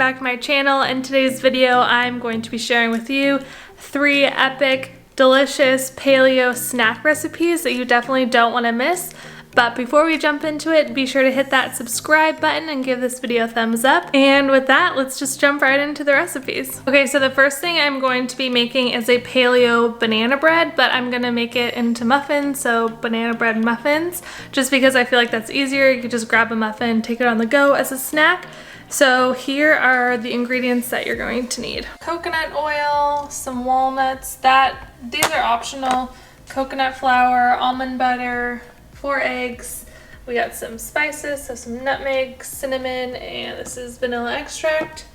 back to my channel. In today's video, I'm going to be sharing with you 3 epic, delicious paleo snack recipes that you definitely don't want to miss. But before we jump into it, be sure to hit that subscribe button and give this video a thumbs up. And with that, let's just jump right into the recipes. Okay, so the first thing I'm going to be making is a paleo banana bread, but I'm gonna make it into muffins, so banana bread muffins, just because I feel like that's easier. You could just grab a muffin, take it on the go as a snack. So here are the ingredients that you're going to need. Coconut oil, some walnuts, these are optional, coconut flour, almond butter, 4 eggs. We got some spices, so some nutmeg, cinnamon, and this is vanilla extract,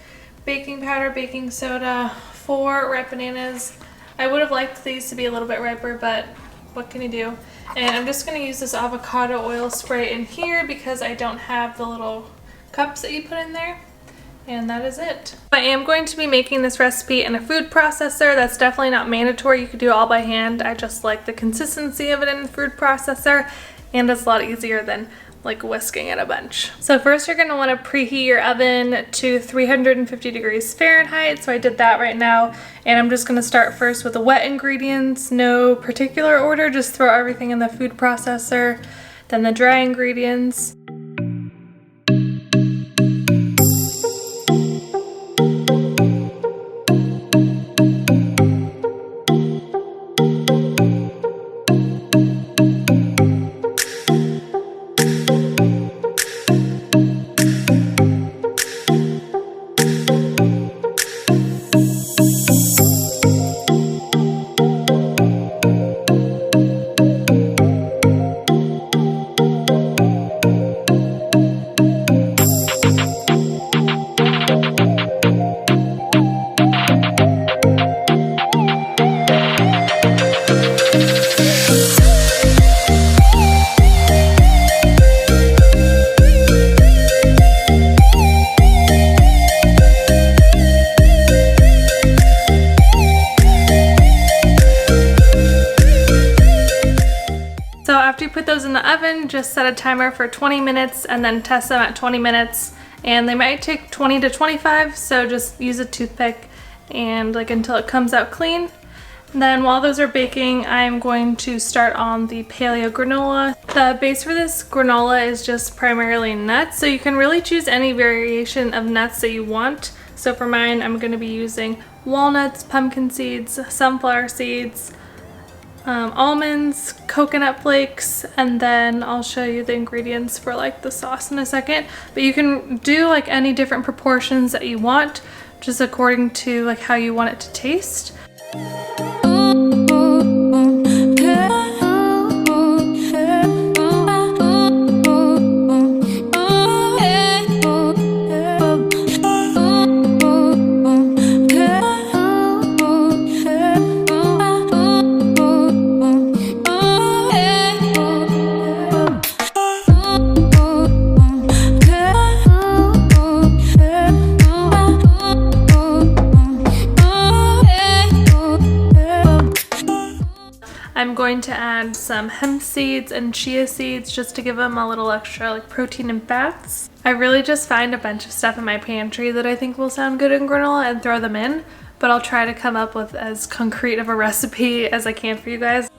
baking powder, baking soda, 4 ripe bananas. I would have liked these to be a little bit riper, but what can you do? And I'm just going to use this avocado oil spray in here because I don't have the little cups that you put in there. And that is it. I am going to be making this recipe in a food processor. That's definitely not mandatory. You could do it all by hand. I just like the consistency of it in a food processor, and it's a lot easier than like whisking it a bunch. So first you're gonna wanna preheat your oven to 350 degrees Fahrenheit. So I did that right now. And I'm just gonna start first with the wet ingredients, no particular order, just throw everything in the food processor. Then the dry ingredients. After you put those in the oven, just set a timer for 20 minutes and then test them at 20 minutes. And they might take 20 to 25, so just use a toothpick and until it comes out clean. And then while those are baking, I'm going to start on the paleo granola. The base for this granola is just primarily nuts, so you can really choose any variation of nuts that you want. So for mine, I'm going to be using walnuts, pumpkin seeds, sunflower seeds, almonds, coconut flakes, and then I'll show you the ingredients for the sauce in a second. But you can do any different proportions that you want, just according to how you want it to taste. I'm going to add some hemp seeds and chia seeds just to give them a little extra protein and fats. I really just find a bunch of stuff in my pantry that I think will sound good in granola and throw them in, but I'll try to come up with as concrete of a recipe as I can for you guys.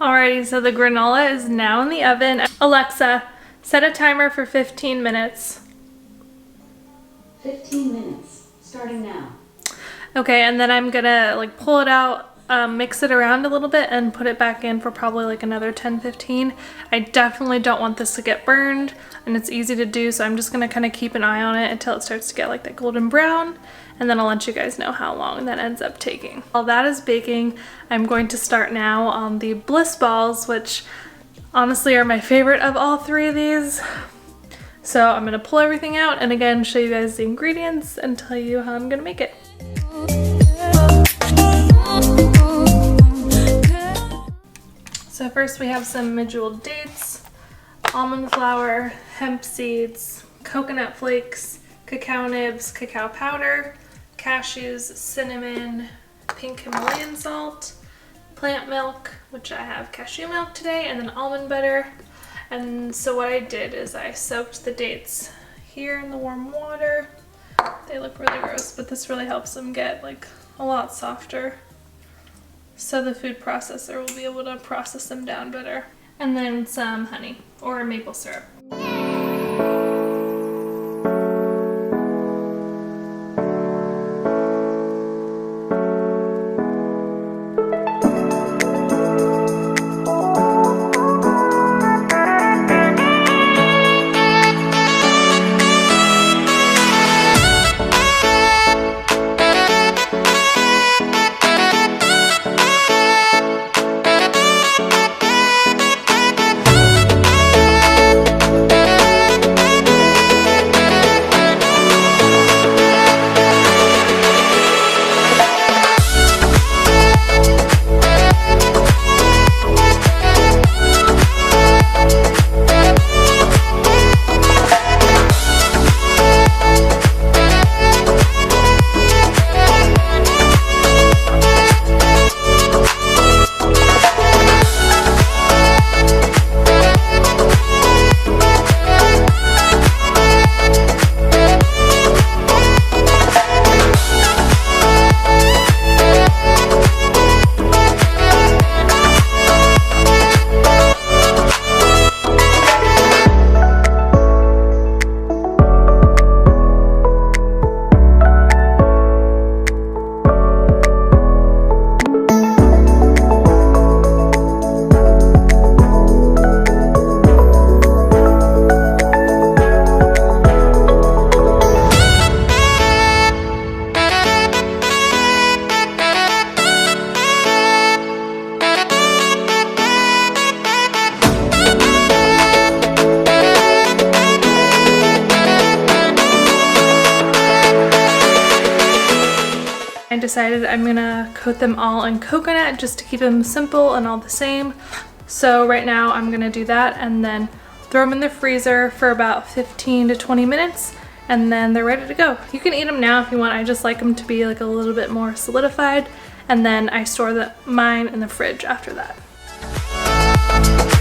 Alrighty, so the granola is now in the oven. Alexa, set a timer for 15 minutes. 15 minutes, starting now. Okay, and then I'm gonna pull it out mix it around a little bit and put it back in for probably like another 10-15. I definitely don't want this to get burned, and it's easy to do, so I'm just gonna kind of keep an eye on it until it starts to get like that golden brown, and then I'll let you guys know how long that ends up taking. While that is baking, I'm going to start now on the bliss balls, which honestly are my favorite of all three of these. So I'm gonna pull everything out and again show you guys the ingredients and tell you how I'm gonna make it. So first we have some medjool dates, almond flour, hemp seeds, coconut flakes, cacao nibs, cacao powder, cashews, cinnamon, pink Himalayan salt, plant milk, which I have cashew milk today, and then almond butter. And so what I did is I soaked the dates here in the warm water. They look really gross, but this really helps them get like a lot softer, so the food processor will be able to process them down better. And then some honey or maple syrup. I decided I'm gonna coat them all in coconut just to keep them simple and all the same. So right now I'm gonna do that and then throw them in the freezer for about 15 to 20 minutes and then they're ready to go. You can eat them now if you want. I just like them to be like a little bit more solidified, and then I store mine in the fridge after that.